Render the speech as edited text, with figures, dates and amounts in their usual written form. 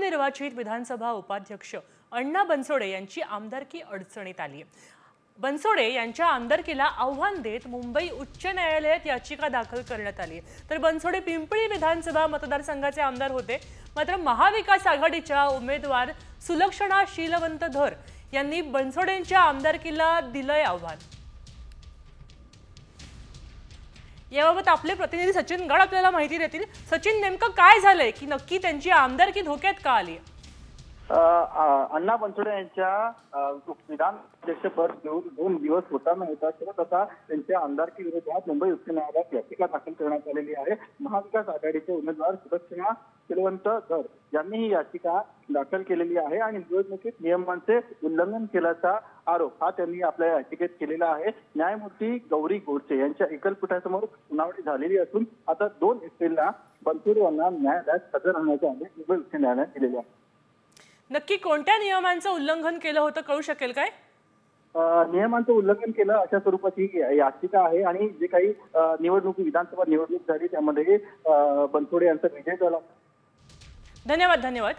नवनिर्वाचित विधानसभा उपाध्यक्ष अण्णा बनसोडे यांची आमदारकी अडचणीत आली आहे। बनसोडे यांच्या आमदारकीला आव्हान देत मुंबई उच्च न्यायालयात याचिका दाखल करण्यात आली आहे। तर बनसोडे पिंपळी विधानसभा मतदारसंघाचे आमदार होते, मात्र महाविकास आघाडीच्या उमेदवार सुलक्षणा शीलवंतधर यांनी बनसोडेंच्या आमदारकीला दिलंय आव्हान। याबाबत आपले प्रतिनिधी सचिन गड आपल्याला माहिती देतील। सचिन, नेमकं काय झालंय की नक्की त्यांची आमदारकी धोक्यात का आली? अण्णा बनसोडे यांच्या विधान अध्यक्षपद घेऊन 2 दिवस होताना आता त्यांच्या आमदारकी विरोधात मुंबई उच्च न्यायालयात याचिका दाखल करण्यात आलेली आहे। महाविकास आघाडीचे उमेदवार सुलक्षणा शीलवंतधर यांनी ही याचिका दाखल केलेली आहे आणि निवडणुकीत नियमांचे उल्लंघन केल्याचा आरोप हा त्यांनी आपल्या याचिकेत केलेला आहे। न्यायमूर्ती गौरी गोडसे यांच्या एकलपीठासमोर सुनावणी झालेली असून आता 2 एप्रिलला बनसोडे यांना न्यायालयात हजर राहण्याचे आदेश मुंबई उच्च न्यायालयात दिलेले आहे। नक्की कोणत्या नियमांचं उल्लंघन केलं होतं कळू शकेल काय? नियमांचं उल्लंघन केलं अशा स्वरूपाची याचिका आहे आणि जे काही विधानसभा निवडणूक झाली त्यामध्ये बनसोडे यांचा विजय झाला। धन्यवाद।